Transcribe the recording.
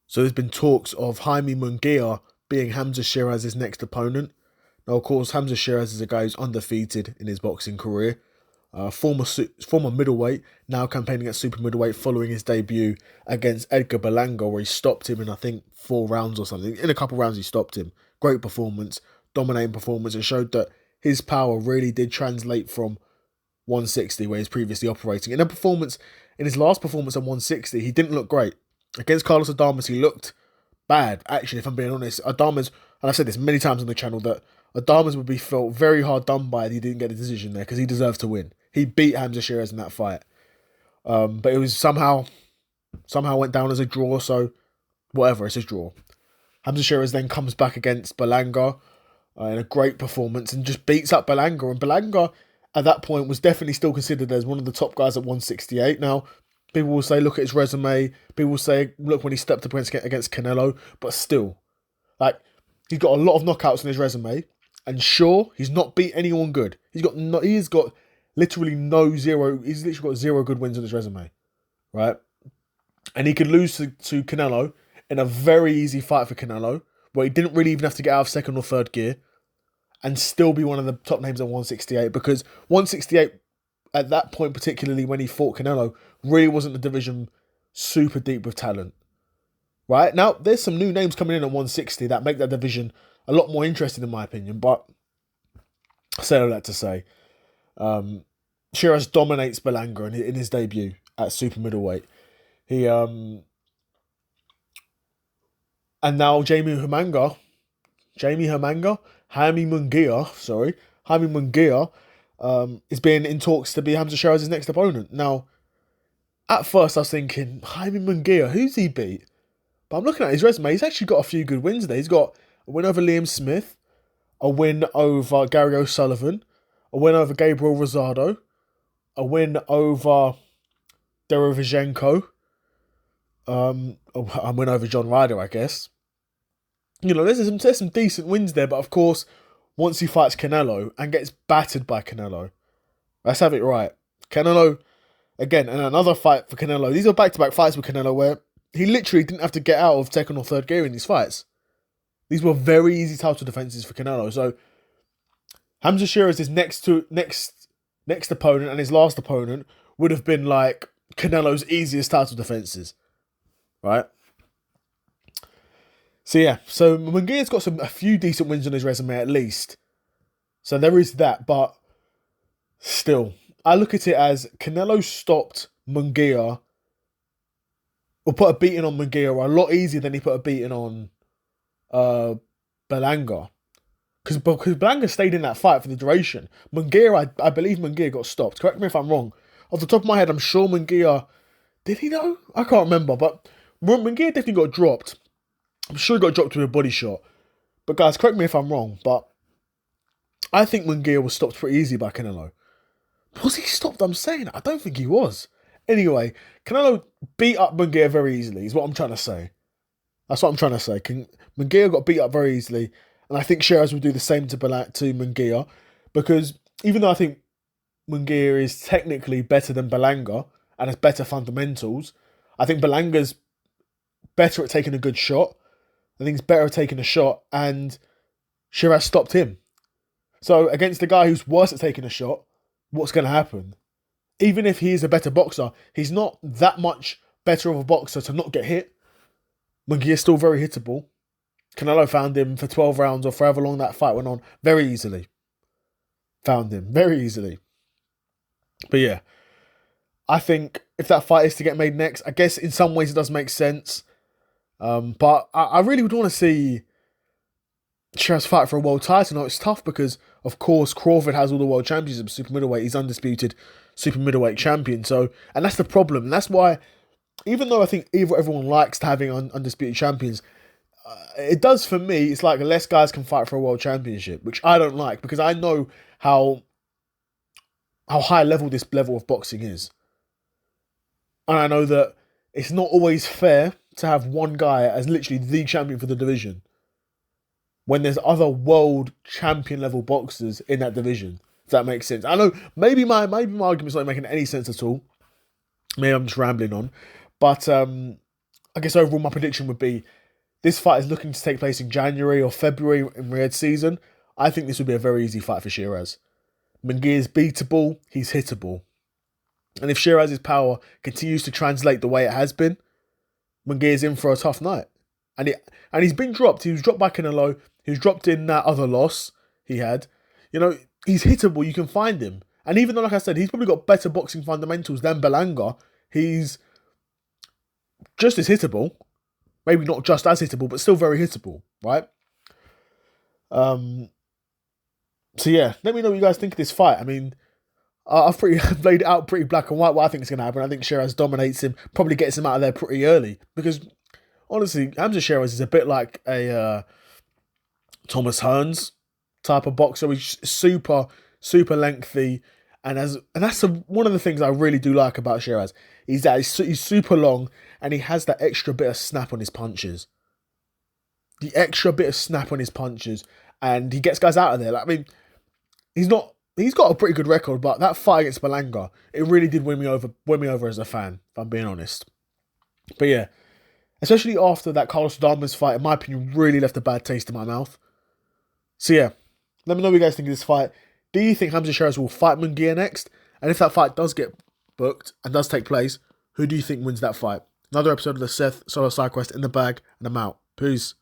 So there's been talks of Jaime Munguia being Hamzah Sheeraz's next opponent. Now, of course, Hamzah Sheeraz is a guy who's undefeated in his boxing career. Former middleweight, now campaigning at super middleweight following his debut against Edgar Berlanga, where he stopped him in, I think, 4 rounds or something. In a couple rounds, he stopped him. Great performance, dominating performance, and showed that his power really did translate from 160, where he's previously operating. In his last performance at 160, he didn't look great. Against Carlos Adames, he looked bad, actually, if I'm being honest. Adames, and I've said this many times on the channel, that Adames would be felt very hard done by if he didn't get a decision there, because he deserved to win. He beat Hamzah Sheeraz in that fight. But it was somehow went down as a draw, so whatever, it's a draw. Hamzah Sheeraz then comes back against Berlanga in a great performance and just beats up Berlanga. And Berlanga, at that point, was definitely still considered as one of the top guys at 168. Now, people will say, look at his resume. People will say, look when he stepped up against Canelo. But still, like, he's got a lot of knockouts on his resume. And sure, he's not beat anyone good. He's got literally he's literally got 0 good wins on his resume, right? And he could lose to Canelo in a very easy fight for Canelo, where he didn't really even have to get out of second or third gear, and still be one of the top names at 168, because 168, at that point, particularly when he fought Canelo, really wasn't a division super deep with talent, right? Now, there's some new names coming in at 160 that make that division a lot more interesting, in my opinion, but I say all that to say, Sheeraz dominates Berlanga in his debut at super middleweight. And now Jaime Munguia, is being in talks to be Hamzah Sheeraz's next opponent. Now, at first I was thinking, Jaime Munguia, who's he beat? But I'm looking at his resume, he's actually got a few good wins there. He's got a win over Liam Smith, a win over Gary O'Sullivan, a win over Gabriel Rosado, a win over Derevyanchenko, a win over John Ryder, I guess. You know, there's some decent wins there, but of course, once he fights Canelo and gets battered by Canelo, let's have it right. Canelo, again, and another fight for Canelo. These are back-to-back fights with Canelo where he literally didn't have to get out of second or third gear in these fights. These were very easy title defenses for Canelo. So, Hamzah Sheeraz's next opponent and his last opponent would have been like Canelo's easiest title defenses, right? So yeah, so Munguia's got a few decent wins on his resume at least. So there is that, but still, I look at it as Canelo stopped Munguia, or put a beating on Munguia a lot easier than he put a beating on Berlanga. Because Berlanga stayed in that fight for the duration. Munguia, I believe Munguia got stopped. Correct me if I'm wrong. Off the top of my head, I'm sure Munguia... Did he though? I can't remember, but Munguia definitely got dropped. I'm sure he got dropped with a body shot. But guys, correct me if I'm wrong, but I think Munguia was stopped pretty easy by Canelo. Was he stopped? I'm saying I don't think he was. Anyway, Canelo beat up Munguia very easily, is what I'm trying to say. That's what I'm trying to say. Munguia got beat up very easily, and I think Sheeraz will do the same to Munguia, because even though I think Munguia is technically better than Berlanga and has better fundamentals, I think Berlanga's better at taking a good shot. I think he's better at taking a shot, and Sheeraz stopped him. So against the guy who's worse at taking a shot, what's going to happen? Even if he is a better boxer, he's not that much better of a boxer to not get hit. Munguia is still very hittable. Canelo found him for 12 rounds or for however long that fight went on very easily. Found him very easily. But yeah, I think if that fight is to get made next, I guess in some ways it does make sense. But I really would want to see Sheeraz fight for a world title. Now, it's tough because, of course, Crawford has all the world championships, super middleweight. He's undisputed super middleweight champion. So, and that's the problem. And that's why, even though I think everyone likes having undisputed champions, it does for me, it's like less guys can fight for a world championship, which I don't like, because I know how high level this level of boxing is. And I know that it's not always fair to have one guy as literally the champion for the division when there's other world champion level boxers in that division. If that makes sense. I know maybe my argument's not making any sense at all. Maybe I'm just rambling on. But I guess overall my prediction would be this fight is looking to take place in January or February in Riyadh season. I think this would be a very easy fight for Sheeraz. Munguia is beatable, he's hittable. And if Sheeraz's power continues to translate the way it has been, Munguia's in for a tough night. And he's been dropped. He was dropped back in a low. He was dropped in that other loss he had. You know, he's hittable. You can find him. And even though, like I said, he's probably got better boxing fundamentals than Berlanga, he's just as hittable. Maybe not just as hittable, but still very hittable, right? So yeah, let me know what you guys think of this fight. I mean, I've laid it out pretty black and white what I think is going to happen. I think Sheeraz dominates him, probably gets him out of there pretty early. Because, honestly, Hamzah Sheeraz is a bit like a Thomas Hearns type of boxer. He's super, super lengthy. And that's one of the things I really do like about Sheeraz. Is that he's super long and he has that extra bit of snap on his punches. The extra bit of snap on his punches. And he gets guys out of there. Like, I mean, he's got a pretty good record, but that fight against Berlanga, it really did win me over as a fan, if I'm being honest. But yeah, especially after that Carlos Adames fight, in my opinion, really left a bad taste in my mouth. So yeah, let me know what you guys think of this fight. Do you think Hamzah Sheeraz will fight Munguia next? And if that fight does get booked and does take place, who do you think wins that fight? Another episode of the Seth Solo Side Quest in the bag, and I'm out. Peace.